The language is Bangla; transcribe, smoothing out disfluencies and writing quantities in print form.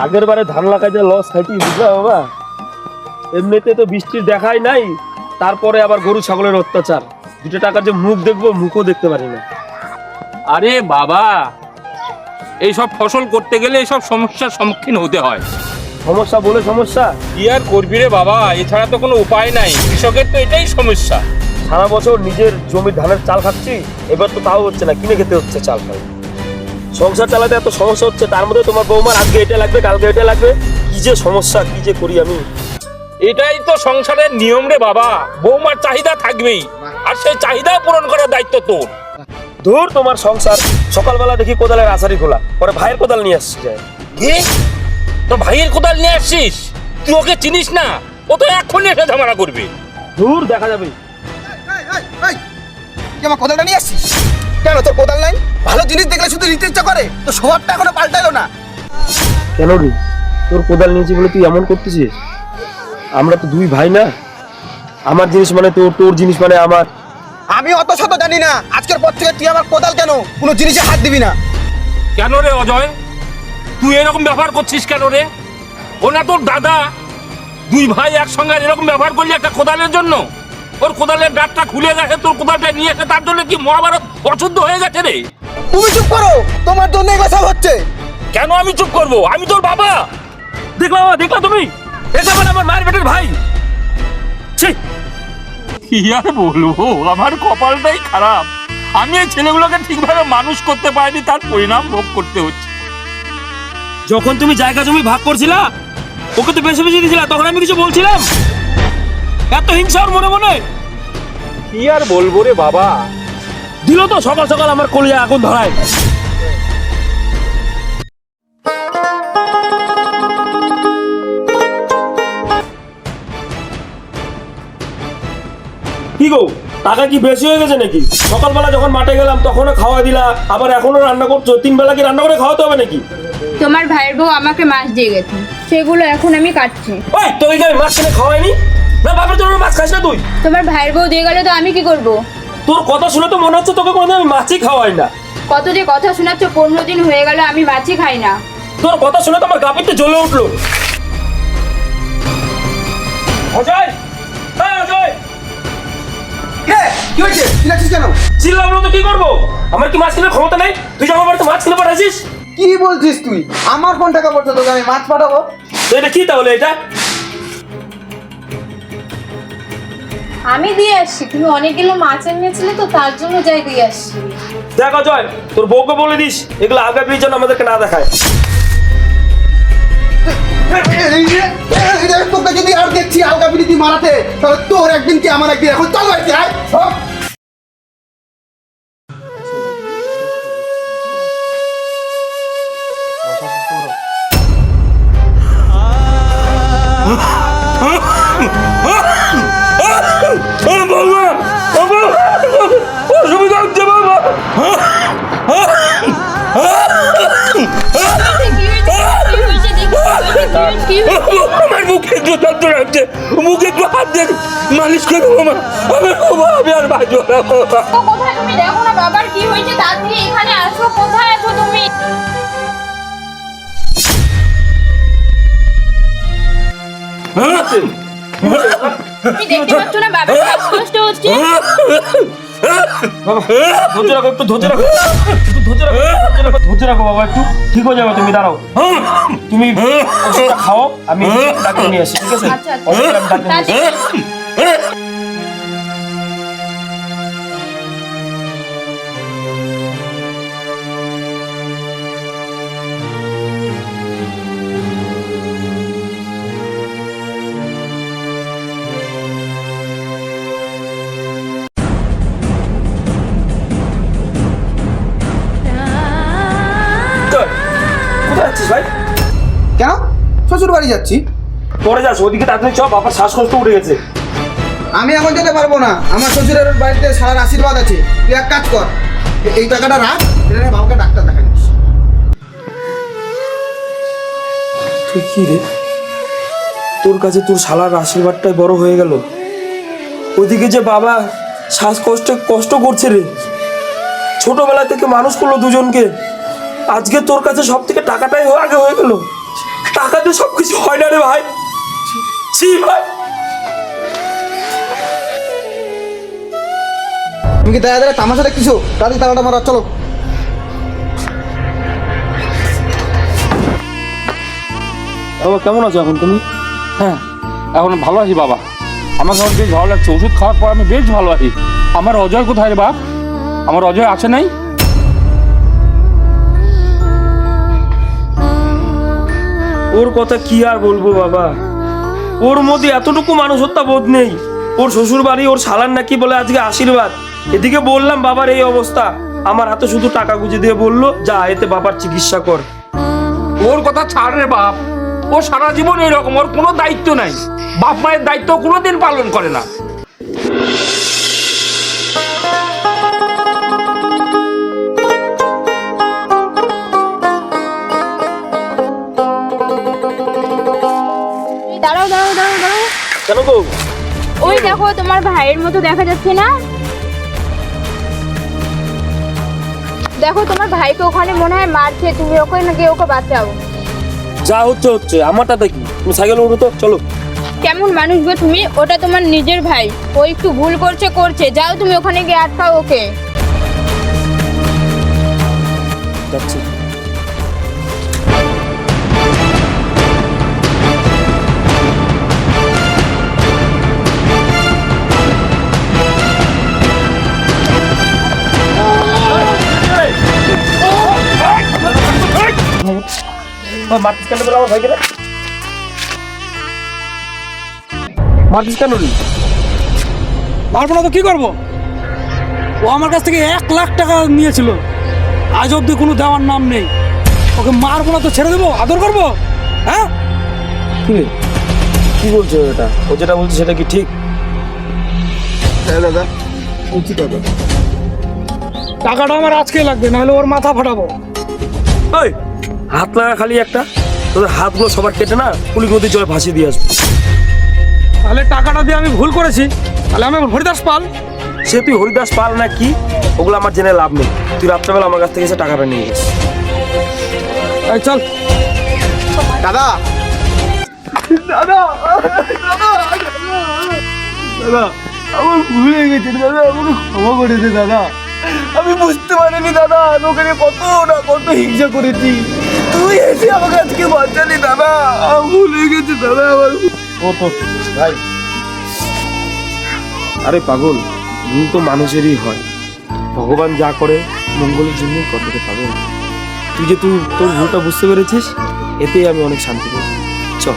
আগের বারে ধান লাগাইতে লস খাইছি বুঝলা বাবা। এমনিতে তো বৃষ্টির দেখাই নাই, তারপরে আবার গরু ছাগলের অত্যাচার। 2 টাকার যে মুখ দেখবো, মুখও দেখতে পারি না। আরে বাবা, এইসব ফসল করতে গেলে এইসব সমস্যার সম্মুখীন হতে হয়। সমস্যা বলে সমস্যা কি আর করবি রে বাবা, এছাড়া তো কোনো উপায় নাই। কৃষকের তো এটাই সমস্যা। সারা বছর নিজের জমির ধানের চাল খাচ্ছি, এবার তো তাও হচ্ছে না, কিনে খেতে হচ্ছে চাল খাই। সংসার চালাতে এত সমস্যা হচ্ছে, তার মধ্যে তোমার বৌমার আজকে এটা লাগবে কালকে এটা লাগবে। কি যে সমস্যা, কি যে করি আমি। এটাই তো সংসারের নিয়ম রে বাবা। বৌমার চাহিদা থাকবেই, আর সেই চাহিদা পূরণ করার দায়িত্ব তোর। দূর তোমার সংসার। সকালবেলা দেখি কোদালের আছাড়ি খোলা, পরে ভাইয়ের কোদাল নিয়ে আসছে যায়। কি? তো ভাইয়ের কোদাল নিয়ে আসছিস? তুই ওকে চিনিস না? ও তো এক্ষুনি এসে ঝামেলা করবে। দূর দেখা যাবে। কি আমার কোদালটা নিয়ে আসছিস? কেন তোর কোদাল নাই? ভালো জিনিস দেখলে শুধু নিতে ইচ্ছা করে, তো স্বভাবটা এখনো পাল্টাইলো না। কেন রে, তোর কোদাল নিয়েছি বলে তুই এমন করতেছিস? আমরা তো 2 ভাই না? আমার জিনিস মানে তোর, তোর জিনিস মানে আমার। আমি অত শত জানি না। আজকের পর থেকে তুই আমার কোদাল কেন কোনো জিনিসে হাত দিবি না। কেন রে অজয়, তুই এরকম ব্যবহার করছিস কেন রে? ও না তোর দাদা? 2 ভাই একসঙ্গে এরকম ব্যবহার করলি একটা কোদালের জন্য? ওর কোদালের ডাটটা খুলে গেছে, তোর কোদালটা নিয়ে এসে তার জন্য কি মহাভারত অশুদ্ধ হয়ে গেছে রে? তুমি চুপ করো, তোমার জন্য এগুলো সব হচ্ছে। কেন আমি চুপ করবো? আমি তোর বাবা। দেখলা বাবা, দেখলা তুমি? এটা মানে আমার মায়ের বেটের ভাই। ছি! কি আর বলবো, আমার কপালটাই খারাপ। আমি এই ছেলেগুলোকে ঠিকভাবে মানুষ করতে পারিনি, তার পরিণাম ভোগ করতে হচ্ছে। যখন তুমি জায়গা জমি ভাগ করছিলা, ওকে তো বেশি বেশি দিয়েছিলা, তখন আমি কিছু বলছিলাম? এত হিংসা ওর মনে মনে? কি আর বলবো রে বাবা। দিল তো সকাল সকাল আমার কলিজা আগুন ধরায়। কি গো, টাকা কি বেশি হয়ে গেছে নাকি? সকালবেলা যখন মাঠে গেলাম তখনও খাওয়া দিলা, আবার এখনো রান্না করছো। 3 বেলা কি রান্না করে খাওয়াতে হবে নাকি? তোমার ভাইয়ের বউ আমাকে মাছ দিয়ে গেছে, সেগুলো এখন আমি কাটছি। ওই তোকে কি আমি মাছ কিনে খাওয়াইনি? না বাপের জন্য মাছ খাস না তুই? তোমার ভাইয়ের বউ দিয়ে গেলে তো আমি কি করব? তোর কথা শুনে তো মনে হচ্ছে তোকে কোনোদিন আমি মাছই খাওয়াই না। কত যে কথা শোনাচ্ছ, 15 দিন হয়ে গেল আমি মাছই খাই না। তোর কথা শুনে তো আমার গা পিঠে জ্বলে উঠলো। অজয়, হ্যাঁ অজয়, কি হয়েছে? চিল্লাচ্ছিস কেন? চিল্লাবো তো কি করবো? আমার কি মাছ কেনার ক্ষমতা নেই? তুই যে আমার বাড়িতে মাছ কিনে পাঠাইছিস। কি বলছিস তুই? আমার কোন টাকা পড়ছে তোকে আমি মাছ পাঠাবো? তো এটা কি তাহলে? এটা আমি দিয়ে আসছি, তুমি অনেকগুলো মাছ এনেছিলে তো তার জন্য যাই দিয়ে আসছি। দেখ অজয়, তোর বউকে বলে দিস এগুলো আগা পিছন আমাদেরকে না দেখায়। তোকে যদি আর দেখছি আলগা বিলিতি মারাতে, তাহলে তোর একদিন কি আমার একদিন। এখন চল বাড়িতে আয়। অসুবিধা হচ্ছে বাবা। আমার মুখে একটু যন্ত্রণা হচ্ছে, মুখে একটু হাত দিয়ে মালিশ করে দেবো। আমি আর বাঁচবো না। কোথায় তুমি? দেখো না বাবার কি হয়েছে, তাড়াতাড়ি এখানে আসো। কোথায় আছো তুমি? তুমি দেখতে পাচ্ছ না বাবার কষ্ট হচ্ছে? ধৈর্য রাখো, একটু ধৈর্য রাখো, একটু ধৈর্য রাখো, ধৈর্য রাখো বাবা, একটু ঠিক হয়ে যাবে। তুমি দাঁড়াও, তুমি ওষুধটা খাও, আমি ডাক্তার নিয়ে আসি, ঠিক আছে? আচ্ছা, আচ্ছা। ওষুধটা আমি ডাক্তার নিয়ে আসি। কোথায় যাচ্ছিস ভাই? কেন? শ্বশুর বাড়ি যাচ্ছি। পরে যাস, ওদিকে তাড়াতাড়ি চ, বাবার শ্বাসকষ্ট উঠে গেছে। আমি এখন যেতে পারবো না, আমার শ্বশুরের বাড়িতে সারার আশীর্বাদ আছে। তুই এক কাজ কর, এই টাকাটা রাখ, এটা নিয়ে বাবাকে ডাক্তার দেখানিস। তুই কি রে, তোর কাছে তোর শালার আশীর্বাদটাই বড় হয়ে গেল। ওইদিকে যে বাবা শ্বাসকষ্টে কষ্ট করছে রে, ছোটবেলা থেকে মানুষ করলো দুজনকে, আজকে তোর কাছে সব থেকে টাকাটাই আগে হয়ে গেল। টাকাতে সবকিছু হয় না রে ভাই। ছি ভাই। তুমি কি দাঁড়া দাঁড়া তামাশা দেখতেছো? তাড়াতাড়ি টাকাটা মারা, চলো। বাবা কেমন আছো এখন তুমি? হ্যাঁ এখন ভালো আছি বাবা, আমাকে এখন বেশ ভালো লাগছে, ওষুধ খাওয়ার পর আমি বেশ ভালো আছি। আমার অজয় কোথায় রে বাপ? আমার অজয় আছে নাই? ওর কথা কি আর বলবো বাবা, ওর মধ্যে এতটুকু মানুষত্বা বোধ নেই। ওর শ্বশুর বাড়ি ওর শালার নাকি বলে আজকে আশীর্বাদ। এদিকে বললাম বাবার এই অবস্থা, আমার হাতে শুধু টাকা গুঁজে দিয়ে বললো যা এতে বাবার চিকিৎসা কর। ওর কথা ছাড় রে বাপ, ও সারা জীবন এরকম, ওর কোনো দায়িত্ব নাই, বাপ মায়ের দায়িত্ব কোনোদিন পালন করে না। দাঁড়াও দাঁড়াও দাঁড়াও দাঁড়াও, কেন গো? ওই দেখো তোমার ভাইয়ের মতো দেখা যাচ্ছে না? দেখো তোমার ভাইকে ওখানে মনে হয় মারছে, তুমি ওকে নাকি ওকে বাঁচাও। যা হচ্ছে হচ্ছে, আমারটা দেখি। তুমি সাইকেল উঠো তো, চলো। কেমন মানুষ গো তুমি? ওটা তোমার নিজের ভাই, ও একটু ভুল করছে, যাও তুমি ওখানে গিয়ে আটকাও ওকে। যাচ্ছি। মারতিস কেন আমার ভাইকে? মারতিস কেন? মারবো না তো কি করবো? ও আমার কাছ থেকে 1,00,000 টাকা নিয়েছিল, আজ অব্দি কোনো দেওয়ার নাম নেই। ওকে মারবো না তো ছেড়ে দেবো? আদর করবো? হ্যাঁ কি বলছো এটা? ও যেটা বলছে সেটা কি ঠিক? হ্যাঁ দাদা, উচিত দাদা। টাকাটা আমার আজকেই লাগবে, নাহলে ওর মাথা ফাটাবো। ওই হাত লাগা খালি একটা, তোদের হাতগুলো সবার কেটে না পুলিশ নদীর জলে ভাসিয়ে দিয়ে আসবো। তাহলে টাকাটা দিয়ে আমি ভুল করেছি, তাহলে আমি হরিদাস পাল। সে তুই হরিদাস পাল না কি, ওগুলো আমার জেনে লাভ নেই। তুই রাত্রেবেলা আমার কাছ থেকে এসে টাকাটা নিয়ে গেছিস। এই চল। দাদা দাদা আমার ভুল হয়ে গেছে দাদা, আমাকে ক্ষমা করে দে দাদা। আমি বুঝতে পারিনি দাদা, লোকের কত না কত হিংসা করেছি, তুই এসে আমাকে আজকে বাঁচালি দাদা। আমার ভুল হয়ে গেছে দাদা, আমার ও তো ভাই। আরে পাগল, ভুল তো মানুষেরই হয়, ভগবান যা করে মঙ্গলের জন্যই করে রে পাগল। তুই যে তোর ভুলটা বুঝতে পেরেছিস, এতেই আমি অনেক শান্তি পেয়েছি। চল।